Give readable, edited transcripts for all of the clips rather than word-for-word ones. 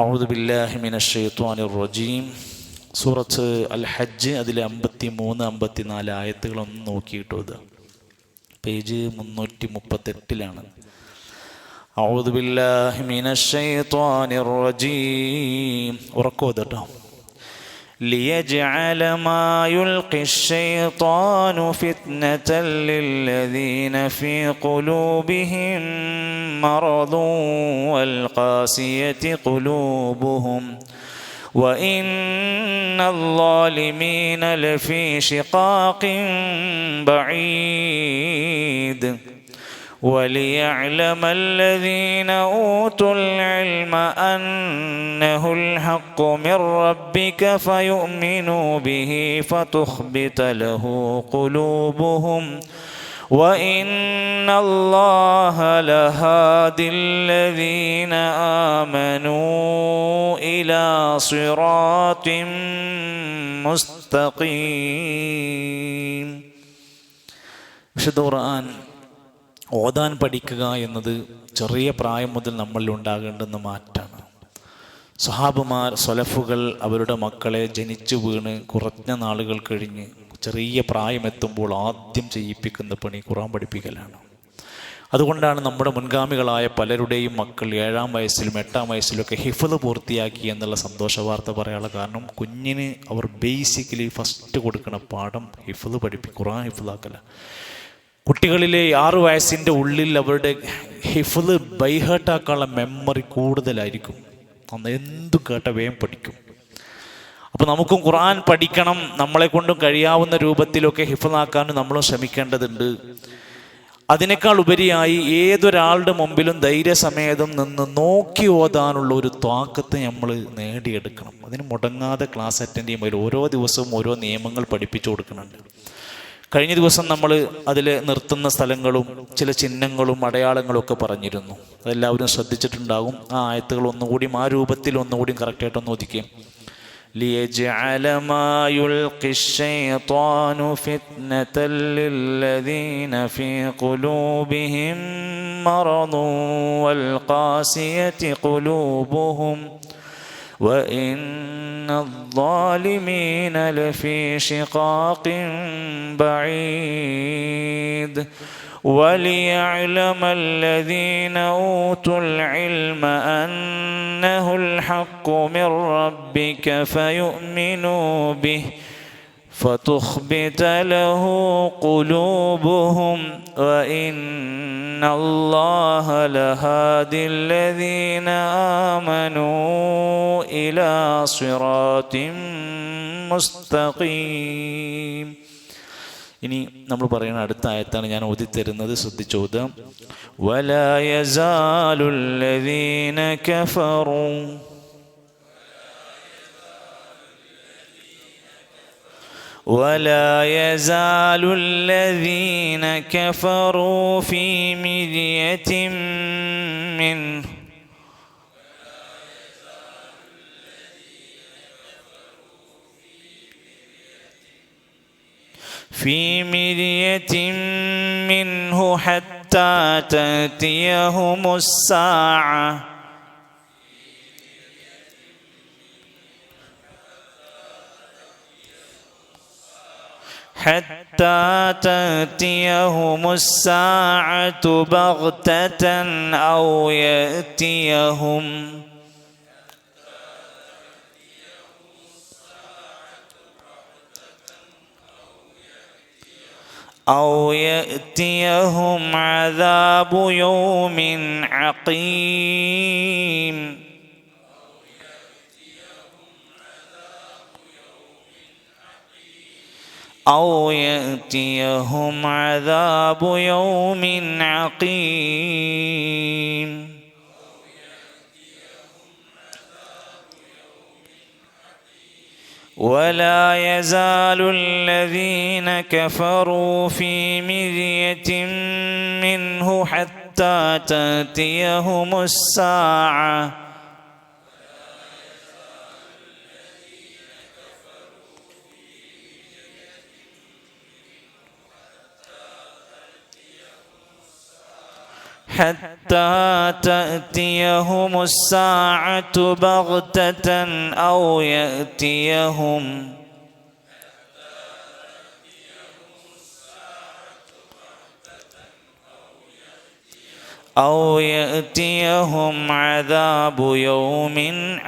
അഊദു ബില്ലാഹി മിനശ് ശൈത്വാനിർ റജീം. സൂറത്ത് അൽ ഹജ്ജ് അതിലെ 53, 54 ആയത്തുകളൊന്ന് നോക്കിയിട്ട് ഓതുക. പേജ് 338 അഊദു ബില്ലാഹി മിനശ് ശൈത്വാനിർ റജീം. ഉറക്കോതട്ടോ. ليجعل ما يلقي الشيطان فتنة للذين في قلوبهم مرض والقاسية قلوبهم وإن الظالمين لفي شقاق بعيد وليعلم الذين أوتوا العلم أنه الحق من ربك فيؤمنوا به فتخبت له قلوبهم وإن الله لهادي الذين آمنوا إلى صراط مستقيم. വിശുദ്ധ ഖുർആൻ ഓതാൻ പഠിക്കുക എന്നത് ചെറിയ പ്രായം മുതൽ നമ്മളിൽ ഉണ്ടാകേണ്ടുന്ന മാറ്റാണ്. സ്വഹാബുമാർ, സ്വലഫുകൾ അവരുടെ മക്കളെ ജനിച്ചു വീണ് കുറഞ്ഞ നാളുകൾ കഴിഞ്ഞ് ചെറിയ പ്രായമെത്തുമ്പോൾ ആദ്യം ചെയ്യിപ്പിക്കുന്ന പണി ഖുർആൻ പഠിപ്പിക്കലാണ്. അതുകൊണ്ടാണ് നമ്മുടെ മുൻഗാമികളായ പലരുടെയും മക്കൾ 7-ാം വയസ്സിലും 8-ാം വയസ്സിലൊക്കെ ഹിഫ്ള് പൂർത്തിയാക്കി എന്നുള്ള സന്തോഷ വാർത്ത പറയാനുള്ള കാരണം കുഞ്ഞിന് അവർ ബേസിക്കലി ഫസ്റ്റ് കൊടുക്കുന്ന പാഠം ഹിഫ്ള് ഖുർആൻ ഹിഫ്ളാക്കല. കുട്ടികളിലെ 6 വയസ്സിൻ്റെ ഉള്ളിൽ അവരുടെ ഹിഫ്ള് ബൈഹേർട്ടാക്കാനുള്ള മെമ്മറി കൂടുതലായിരിക്കും. അന്ന് എന്തു കേട്ട വേഗം പഠിക്കും. അപ്പോൾ നമുക്കും ഖുർആൻ പഠിക്കണം. നമ്മളെ കൊണ്ടും കഴിയാവുന്ന രൂപത്തിലൊക്കെ ഹിഫ്ളാക്കാനും നമ്മളും ശ്രമിക്കേണ്ടതുണ്ട്. അതിനേക്കാൾ ഉപരിയായി ഏതൊരാളുടെ മുമ്പിലും ധൈര്യസമേതം നിന്ന് നോക്കി ഓതാനുള്ള ഒരു ത്വാക്കത്ത് നമ്മൾ നേടിയെടുക്കണം. അതിന് മുടങ്ങാതെ ക്ലാസ് അറ്റൻഡ് ചെയ്യുമ്പോൾ ഓരോ ദിവസവും ഓരോ നിയമങ്ങൾ പഠിപ്പിച്ചു കൊടുക്കുന്നുണ്ട്. കഴിഞ്ഞ ദിവസം നമ്മൾ അതിൽ നിർത്തുന്ന സ്ഥലങ്ങളും ചില ചിഹ്നങ്ങളും അടയാളങ്ങളും ഒക്കെ പറഞ്ഞിരുന്നു. അതെല്ലാവരും ശ്രദ്ധിച്ചിട്ടുണ്ടാകും. ആ ആയത്തുകൾ ഒന്നുകൂടിയും ആ രൂപത്തിൽ ഒന്നുകൂടിയും കറക്റ്റായിട്ടൊന്ന് ഒതുക്കിയും. ليجعل ما يلقي الشيطان فتنة للذين في قلوبهم مرض والقاسية قلوبهم وإن الظالمين لفي شقاق بعيد وليعلم الذين أوتوا العلم أنه الحق من ربك فيؤمنوا به فتخبت له قلوبهم وإن الله لهادي الذين آمنوا إلى صراط مستقيم. ഇനി നമ്മൾ പറയുന്ന അടുത്ത ആയത്താണ് ഞാൻ ഓതിത്തരുന്നത്. ശ്രദ്ധിച്ചോത്. ولا يزال الذين كفروا ولا يزال الذين كفروا في مرية منه في مرية منه حتى تأتيهم الساعة حتى تأتيهم الساعة بغتة أو يأتيهم عذاب يوم عقيم أو يأتيهم عذاب يوم عقيم. ولا يزال الذين كفروا في مرية منه حتى تأتيهم الساعة حتى تأتيهم الساعة بغتة أو يأتيهم عذاب يوم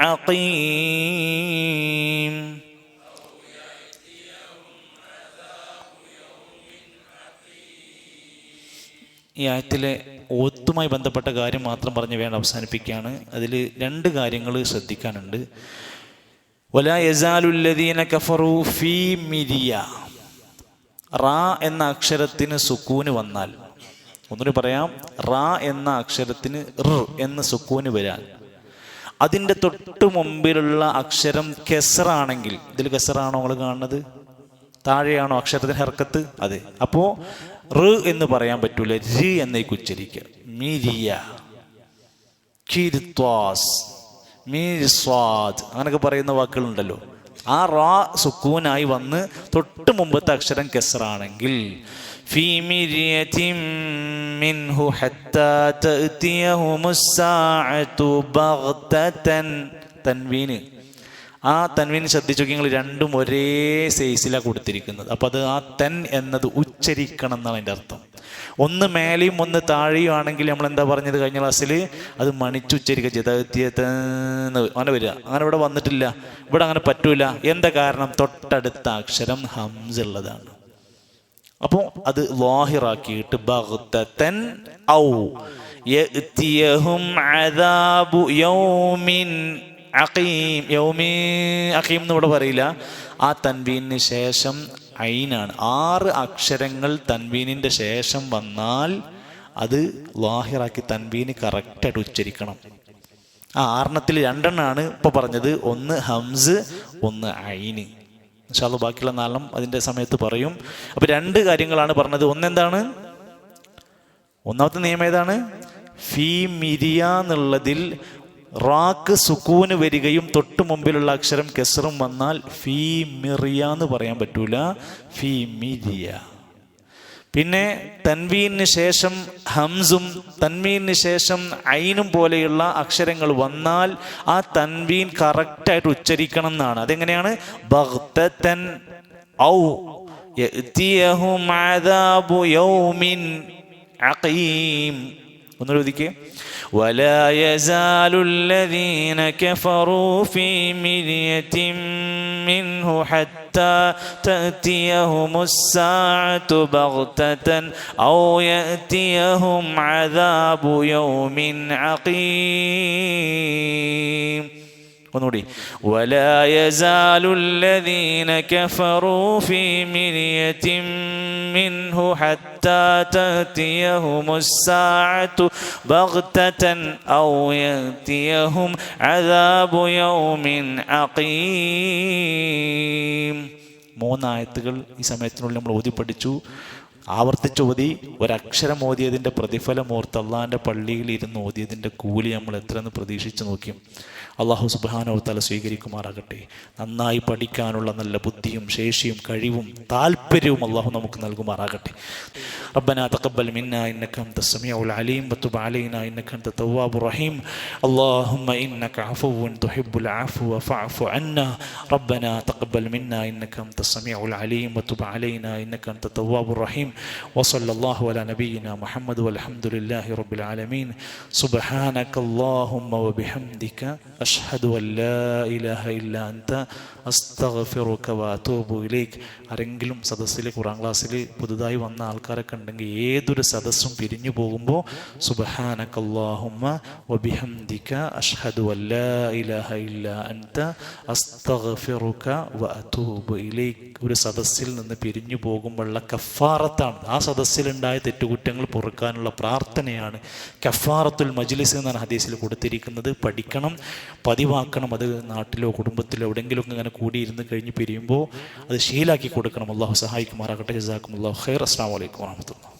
عقيم. ഈ ആയത്തിലെ ഓത്തുമായി ബന്ധപ്പെട്ട കാര്യം മാത്രം പറഞ്ഞ് വേണ്ട അവസാനിപ്പിക്കുകയാണ്. അതിൽ രണ്ട് കാര്യങ്ങൾ ശ്രദ്ധിക്കാനുണ്ട്. വലാ യസാലുല്ലദീന കഫറു ഫീ മിരിയ. റാ എന്ന അക്ഷരത്തിന് സുക്കൂന് വന്നാൽ, ഒന്നുകൂടി പറയാം, റാ എന്ന അക്ഷരത്തിന് എന്ന് സുക്കൂന് വരാൻ അതിൻ്റെ തൊട്ട് മുമ്പിലുള്ള അക്ഷരം കെസറാണെങ്കിൽ, ഇതിൽ കെസറാണോ നിങ്ങൾ കാണുന്നത്? താഴെയാണോ അക്ഷരത്തിന് ഹർക്കത്ത്? അതെ. അപ്പോൾ എന്ന് പറയാൻ പറ്റൂല, രി എന്നേക്ക് ഉച്ചരിക്കുക. മിരിയ, കിർത്വാസ്, മിർസ്വാദ് അങ്ങനൊക്കെ പറയുന്ന വാക്കുകളുണ്ടല്ലോ. ആ റാ സുക്കൂനായി വന്ന് തൊട്ട് മുമ്പത്തെ അക്ഷരം കെസറാണെങ്കിൽ ഫീ മിരിയതിൻ മിൻഹു ഹത്താ തഅതിയഹുമുസ് സാഅതു ബഗ്തതൻ. തൻവീന്, ആ തൻവീൻ ശ്രദ്ധിച്ചു നോക്കി നിങ്ങൾ, രണ്ടും ഒരേ സൈസിലാണ് കൊടുത്തിരിക്കുന്നത്. അപ്പോൾ അത് ആ തൻ എന്നത് ഉച്ചരിക്കണം എന്നാണ് അതിൻ്റെ അർത്ഥം. ഒന്ന് മേലെയും ഒന്ന് താഴെയും ആണെങ്കിൽ നമ്മൾ എന്താ പറഞ്ഞത് കഴിഞ്ഞ ക്ലാസ്സിൽ? അത് മണിച്ചുച്ചരിക്കുക, ചെതത്തിയെന്ന് അങ്ങനെ വരിക. അങ്ങനെ ഇവിടെ വന്നിട്ടില്ല, ഇവിടെ അങ്ങനെ പറ്റൂല. എന്താ കാരണം? തൊട്ടടുത്ത അക്ഷരം ഹംസ ഉള്ളതാണ്. അപ്പോൾ അത് ലാഹിറാക്കിയിട്ട് ബഗ്തതൻ ഔ യഅതിയഹും അദാബു യൗമിൻ അഖീം. യൗമി അഖീം എന്ന് ഇവിടെ പറയില്ല. ആ തൻവീനിന് ശേഷം ഐനാണ്. 6 അക്ഷരങ്ങൾ തൻവീനിൻ്റെ ശേഷം വന്നാൽ അത് ലാഹിറാക്കി തൻവീന് കറക്റ്റായിട്ട് ഉച്ചരിക്കണം. ആ 6 2 ഇപ്പോൾ പറഞ്ഞത്. ഒന്ന് ഹംസ്, ഒന്ന് ഐന്. ഇൻഷാ അല്ലാഹ് ബാക്കിയുള്ള 4 അതിൻ്റെ സമയത്ത് പറയും. അപ്പോൾ 2 കാര്യങ്ങളാണ് പറഞ്ഞത്. ഒന്നെന്താണ്? ഒന്നാമത്തെ നിയമം ഏതാണ്? ഫീ മിരിയ എന്നുള്ളതിൽ റാക്ക് സുക്കൂന് വരികയും തൊട്ട് മുമ്പിലുള്ള അക്ഷരം കെസറും വന്നാൽ ഫീ മിറിയ എന്ന് പറയാൻ പറ്റൂല, ഫീ മിരിയ. പിന്നെ തൻവീന് ശേഷം ഹംസും തൻവീന് ശേഷം ഐനും പോലെയുള്ള അക്ഷരങ്ങൾ വന്നാൽ ആ തൻവീൻ കറക്റ്റായിട്ട് ഉച്ചരിക്കണം എന്നാണ്. അതെങ്ങനെയാണ്? ബഗ്തതൻ ഔ യഅതിയഹും അദാബു യൗമിൻ അഖീം. ഒന്നുകൂടി ഒതുക്കി. ولا يزال الذين كفروا في مرية منه حتى تأتيهم الساعة بغتة أو يأتيهم عذاب يوم عقيم. ഒന്നുകൂടി. ولا يزال الذين كفروا في مرية منه حتى تأتيهم الساعة بغتة أو يأتيهم عذاب يوم عقيم. 3 ആയത്തുകൾ ഈ സമയത്തിനുള്ളിൽ നമ്മൾ ഓതി പഠിച്ചു. ആവർത്തിച്ച് ഓതി. ഒരക്ഷരം ഓതിയതിൻ്റെ പ്രതിഫലം ഓർത്ത് അള്ളാഹിൻ്റെ പള്ളിയിൽ ഇരുന്ന് ഓതിയതിൻ്റെ കൂലി നമ്മൾ എത്രയെന്ന് പ്രതീക്ഷിച്ച് നോക്കിയും അള്ളാഹു സുബ്ഹാനഹു വ തആല സ്വീകരിക്കുമാറാകട്ടെ. നന്നായി പഠിക്കാനുള്ള നല്ല ബുദ്ധിയും ശേഷിയും കഴിവും താല്പര്യവും അള്ളാഹു നമുക്ക് നൽകുമാറാകട്ടെ. റബ്ബനാ തഖബ്ബൽ മിന്നാ ഇന്നക അൻതസ് സമീഉൽ അലീം വതുബ് അലൈനാ ഇന്നക അൻത തവ്വാബുർ റഹീം. അല്ലാഹുമ്മ ഇന്നക അഫുവ്വുൻ തുഹിബ്ബുൽ അഫ്വ ഫഅഫു അന്നാ. റബ്ബനാ തഖബ്ബൽ മിന്നാ ഇന്നക അൻതസ് സമീഉൽ അലീം വതുബ് അലൈനാ ഇന്നക അൻത തവ്വാബുർ റഹീം. വസല്ലല്ലാഹു അലാ നബിയിനാ മുഹമ്മദ് വൽഹംദുലില്ലാഹി റബ്ബിൽ ആലമീൻ. സുബ്ഹാനകല്ലാഹുമ്മ വബിഹംദിക അഷ്ഹദു അൻ ലാ ഇലാഹ ഇല്ലാ അൻത അസ്തഗ്ഫിറുക വഅതൂബു ഇലൈക്. ആരെങ്കിലും സദസ്സിൽ ഖുർആൻ ക്ലാസ്സിൽ പുതുതായി വന്ന ആൾക്കാരൊക്കെ ഉണ്ടെങ്കിൽ ഏതൊരു സദസ്സും പിരിഞ്ഞു പോകുമ്പോൾ സുബ്ഹാനകല്ലാഹുമ്മ വബിഹംദിക അഷ്ഹദു അൻ ലാ ഇലാഹ ഇല്ലാ അൻത അസ്തഗ്ഫിറുക വഅതൂബു ഇലൈക്. ഒരു സദസ്സിൽ നിന്ന് പിരിഞ്ഞു പോകുമ്പോഴുള്ള കഫാറത്താണ്. ആ സദസ്സിലുണ്ടായ തെറ്റുകുറ്റങ്ങൾ പൊറുക്കാനുള്ള പ്രാർത്ഥനയാണ് കഫാറത്തുൽ മജ്ലിസ് എന്നാണ് ഹദീസിൽ കൊടുത്തിരിക്കുന്നത്. പഠിക്കണം, പതിവാക്കണം. അത് നാട്ടിലോ കുടുംബത്തിലോ എവിടെയെങ്കിലും ഇങ്ങനെ കൂടിയിരുന്ന് കഴിഞ്ഞ് പിരിയുമ്പോൾ അത് ശീലാക്കി കൊടുക്കണം. അള്ളാഹു സഹായിക്കുമാറാകട്ടെ. ജസാക്കുമുല്ലാഹു ഖൈർ. അസ്സലാമു അലൈക്കും വറഹ്മത്തുള്ളാഹി.